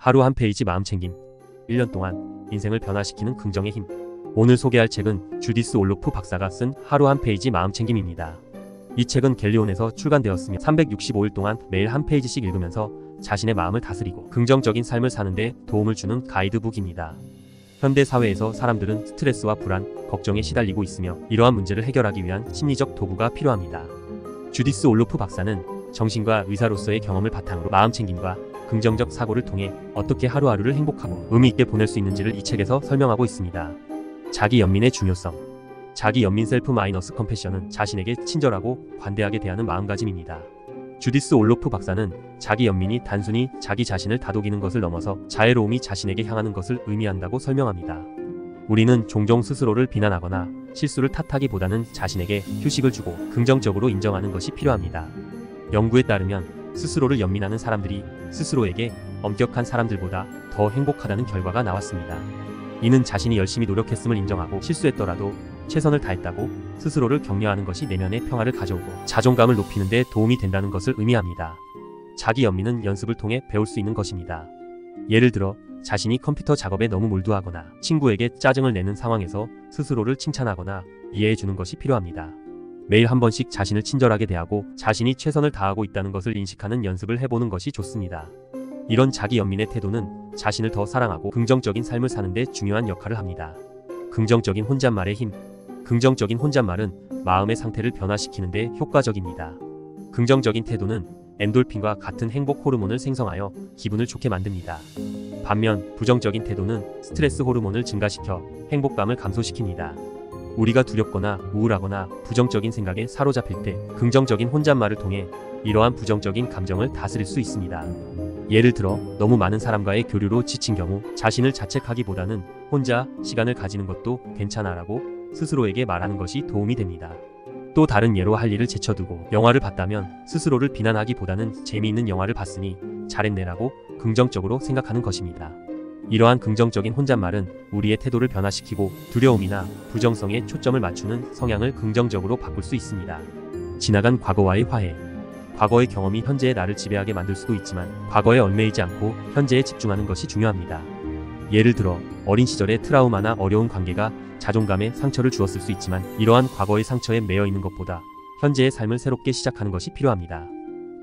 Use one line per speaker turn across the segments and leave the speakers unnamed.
하루 한 페이지 마음챙김. 1년 동안 인생을 변화시키는 긍정의 힘. 오늘 소개할 책은 주디스 올로프 박사가 쓴 하루 한 페이지 마음챙김입니다. 이 책은 갤리온에서 출간되었으며 365일 동안 매일 한 페이지씩 읽으면서 자신의 마음을 다스리고 긍정적인 삶을 사는 데 도움을 주는 가이드북입니다. 현대 사회에서 사람들은 스트레스와 불안, 걱정에 시달리고 있으며 이러한 문제를 해결하기 위한 심리적 도구가 필요합니다. 주디스 올로프 박사는 정신과 의사로서의 경험을 바탕으로 마음챙김과 긍정적 사고를 통해 어떻게 하루하루를 행복하고 의미 있게 보낼 수 있는지를 이 책에서 설명하고 있습니다. 자기 연민의 중요성. 자기 연민 셀프 마이너스 컴패션은 자신에게 친절하고 관대하게 대하는 마음가짐입니다. 주디스 올로프 박사는 자기 연민이 단순히 자기 자신을 다독이는 것을 넘어서 자애로움이 자신에게 향하는 것을 의미한다고 설명합니다. 우리는 종종 스스로를 비난하거나 실수를 탓하기보다는 자신에게 휴식을 주고 긍정적으로 인정하는 것이 필요합니다. 연구에 따르면 스스로를 연민하는 사람들이 스스로에게 엄격한 사람들보다 더 행복하다는 결과가 나왔습니다. 이는 자신이 열심히 노력했음을 인정하고 실수했더라도 최선을 다했다고 스스로를 격려하는 것이 내면의 평화를 가져오고 자존감을 높이는 데 도움이 된다는 것을 의미합니다. 자기 연민은 연습을 통해 배울 수 있는 것입니다. 예를 들어 자신이 컴퓨터 작업에 너무 몰두하거나 친구에게 짜증을 내는 상황에서 스스로를 칭찬하거나 이해해주는 것이 필요합니다. 매일 한 번씩 자신을 친절하게 대하고 자신이 최선을 다하고 있다는 것을 인식하는 연습을 해보는 것이 좋습니다. 이런 자기 연민의 태도는 자신을 더 사랑하고 긍정적인 삶을 사는 데 중요한 역할을 합니다. 긍정적인 혼잣말의 힘. 긍정적인 혼잣말은 마음의 상태를 변화시키는 데 효과적입니다. 긍정적인 태도는 엔돌핀과 같은 행복 호르몬을 생성하여 기분을 좋게 만듭니다. 반면 부정적인 태도는 스트레스 호르몬을 증가시켜 행복감을 감소시킵니다. 우리가 두렵거나 우울하거나 부정적인 생각에 사로잡힐 때 긍정적인 혼잣말을 통해 이러한 부정적인 감정을 다스릴 수 있습니다. 예를 들어 너무 많은 사람과의 교류로 지친 경우 자신을 자책하기보다는 혼자 시간을 가지는 것도 괜찮아라고 스스로에게 말하는 것이 도움이 됩니다. 또 다른 예로 할 일을 제쳐두고 영화를 봤다면 스스로를 비난하기보다는 재미있는 영화를 봤으니 잘했네라고 긍정적으로 생각하는 것입니다. 이러한 긍정적인 혼잣말은 우리의 태도를 변화시키고 두려움이나 부정성에 초점을 맞추는 성향을 긍정적으로 바꿀 수 있습니다. 지나간 과거와의 화해. 과거의 경험이 현재의 나를 지배하게 만들 수도 있지만 과거에 얽매이지 않고 현재에 집중하는 것이 중요합니다. 예를 들어 어린 시절의 트라우마나 어려운 관계가 자존감에 상처를 주었을 수 있지만 이러한 과거의 상처에 매여 있는 것보다 현재의 삶을 새롭게 시작하는 것이 필요합니다.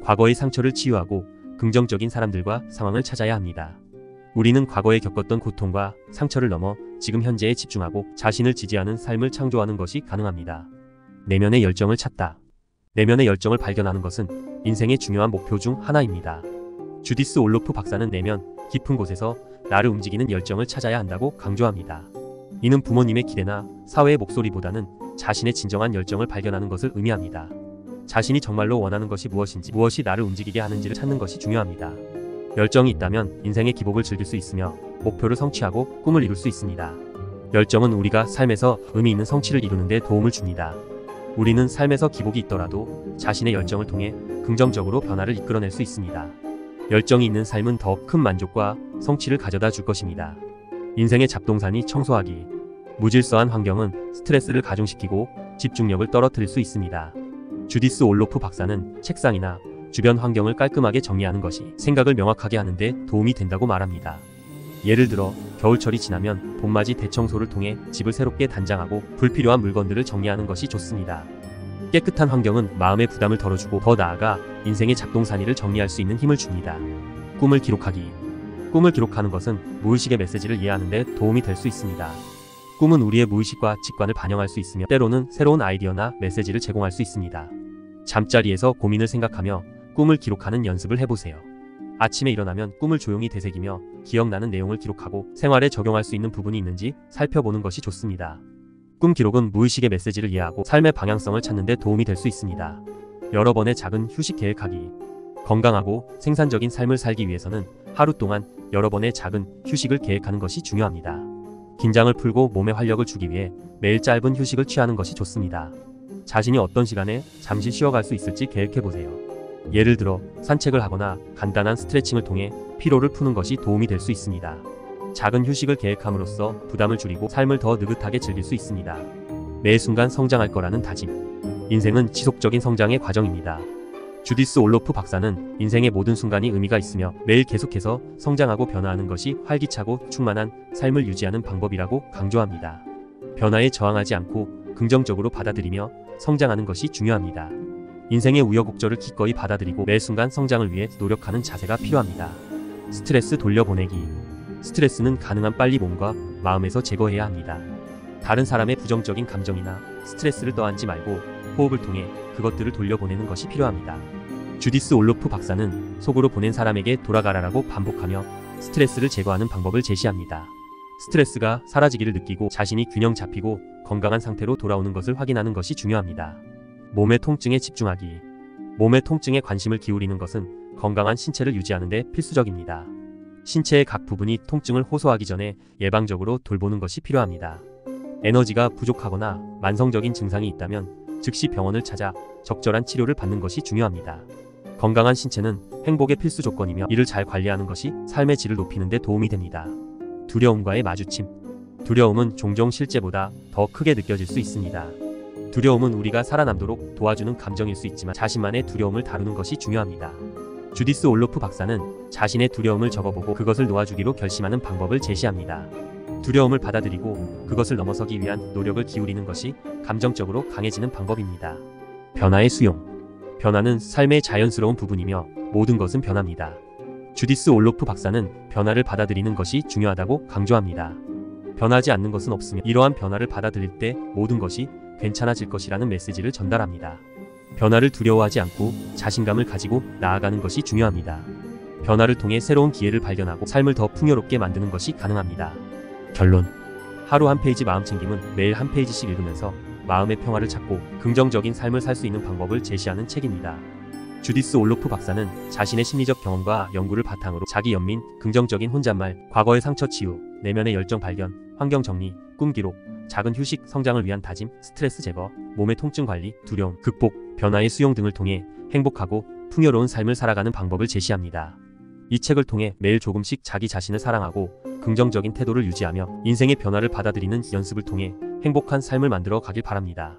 과거의 상처를 치유하고 긍정적인 사람들과 상황을 찾아야 합니다. 우리는 과거에 겪었던 고통과 상처를 넘어 지금 현재에 집중하고 자신을 지지하는 삶을 창조하는 것이 가능합니다. 내면의 열정을 찾다. 내면의 열정을 발견하는 것은 인생의 중요한 목표 중 하나입니다. 주디스 올로프 박사는 내면 깊은 곳에서 나를 움직이는 열정을 찾아야 한다고 강조합니다. 이는 부모님의 기대나 사회의 목소리보다는 자신의 진정한 열정을 발견하는 것을 의미합니다. 자신이 정말로 원하는 것이 무엇인지, 무엇이 나를 움직이게 하는지를 찾는 것이 중요합니다. 열정이 있다면 인생의 기복을 즐길 수 있으며 목표를 성취하고 꿈을 이룰 수 있습니다. 열정은 우리가 삶에서 의미 있는 성취를 이루는 데 도움을 줍니다. 우리는 삶에서 기복이 있더라도 자신의 열정을 통해 긍정적으로 변화를 이끌어낼 수 있습니다. 열정이 있는 삶은 더 큰 만족과 성취를 가져다 줄 것입니다. 인생의 잡동사니 청소하기. 무질서한 환경은 스트레스를 가중시키고 집중력을 떨어뜨릴 수 있습니다. 주디스 올로프 박사는 책상이나 주변 환경을 깔끔하게 정리하는 것이 생각을 명확하게 하는데 도움이 된다고 말합니다. 예를 들어 겨울철이 지나면 봄맞이 대청소를 통해 집을 새롭게 단장하고 불필요한 물건들을 정리하는 것이 좋습니다. 깨끗한 환경은 마음의 부담을 덜어주고 더 나아가 인생의 잡동사니를 정리할 수 있는 힘을 줍니다. 꿈을 기록하기. 꿈을 기록하는 것은 무의식의 메시지를 이해하는 데 도움이 될 수 있습니다. 꿈은 우리의 무의식과 직관을 반영할 수 있으며 때로는 새로운 아이디어나 메시지를 제공할 수 있습니다. 잠자리에서 고민을 생각하며 꿈을 기록하는 연습을 해보세요. 아침에 일어나면 꿈을 조용히 되새기며 기억나는 내용을 기록하고 생활에 적용할 수 있는 부분이 있는지 살펴보는 것이 좋습니다. 꿈 기록은 무의식의 메시지를 이해하고 삶의 방향성을 찾는 데 도움이 될 수 있습니다. 여러 번의 작은 휴식 계획하기. 건강하고 생산적인 삶을 살기 위해서는 하루 동안 여러 번의 작은 휴식을 계획하는 것이 중요합니다. 긴장을 풀고 몸에 활력을 주기 위해 매일 짧은 휴식을 취하는 것이 좋습니다. 자신이 어떤 시간에 잠시 쉬어갈 수 있을지 계획해보세요. 예를 들어 산책을 하거나 간단한 스트레칭을 통해 피로를 푸는 것이 도움이 될 수 있습니다. 작은 휴식을 계획함으로써 부담을 줄이고 삶을 더 느긋하게 즐길 수 있습니다. 매 순간 성장할 거라는 다짐. 인생은 지속적인 성장의 과정입니다. 주디스 올로프 박사는 인생의 모든 순간이 의미가 있으며 매일 계속해서 성장하고 변화하는 것이 활기차고 충만한 삶을 유지하는 방법이라고 강조합니다. 변화에 저항하지 않고 긍정적으로 받아들이며 성장하는 것이 중요합니다. 인생의 우여곡절을 기꺼이 받아들이고 매 순간 성장을 위해 노력하는 자세가 필요합니다. 스트레스 돌려보내기. 스트레스는 가능한 빨리 몸과 마음에서 제거해야 합니다. 다른 사람의 부정적인 감정이나 스트레스를 떠안지 말고 호흡을 통해 그것들을 돌려보내는 것이 필요합니다. 주디스 올로프 박사는 속으로 보낸 사람에게 돌아가라라고 반복하며 스트레스를 제거하는 방법을 제시합니다. 스트레스가 사라지기를 느끼고 자신이 균형 잡히고 건강한 상태로 돌아오는 것을 확인하는 것이 중요합니다. 몸의 통증에 집중하기. 몸의 통증에 관심을 기울이는 것은 건강한 신체를 유지하는 데 필수적입니다. 신체의 각 부분이 통증을 호소하기 전에 예방적으로 돌보는 것이 필요합니다. 에너지가 부족하거나 만성적인 증상이 있다면 즉시 병원을 찾아 적절한 치료를 받는 것이 중요합니다. 건강한 신체는 행복의 필수 조건이며 이를 잘 관리하는 것이 삶의 질을 높이는 데 도움이 됩니다. 두려움과의 마주침. 두려움은 종종 실제보다 더 크게 느껴질 수 있습니다. 두려움은 우리가 살아남도록 도와주는 감정일 수 있지만 자신만의 두려움을 다루는 것이 중요합니다. 주디스 올로프 박사는 자신의 두려움을 적어보고 그것을 놓아주기로 결심하는 방법을 제시합니다. 두려움을 받아들이고 그것을 넘어서기 위한 노력을 기울이는 것이 감정적으로 강해지는 방법입니다. 변화의 수용. 변화는 삶의 자연스러운 부분이며 모든 것은 변합니다. 주디스 올로프 박사는 변화를 받아들이는 것이 중요하다고 강조합니다. 변하지 않는 것은 없으며 이러한 변화를 받아들일 때 모든 것이 괜찮아질 것이라는 메시지를 전달합니다. 변화를 두려워하지 않고 자신감을 가지고 나아가는 것이 중요합니다. 변화를 통해 새로운 기회를 발견하고 삶을 더 풍요롭게 만드는 것이 가능합니다. 결론. 하루 한 페이지 마음챙김은 매일 한 페이지씩 읽으면서 마음의 평화를 찾고 긍정적인 삶을 살 수 있는 방법을 제시하는 책입니다. 주디스 올로프 박사는 자신의 심리적 경험과 연구를 바탕으로 자기 연민, 긍정적인 혼잣말, 과거의 상처 치유, 내면의 열정 발견, 환경 정리, 꿈 기록, 작은 휴식, 성장을 위한 다짐, 스트레스 제거, 몸의 통증 관리, 두려움 극복, 변화의 수용 등을 통해 행복하고 풍요로운 삶을 살아가는 방법을 제시합니다. 이 책을 통해 매일 조금씩 자기 자신을 사랑하고 긍정적인 태도를 유지하며 인생의 변화를 받아들이는 연습을 통해 행복한 삶을 만들어 가길 바랍니다.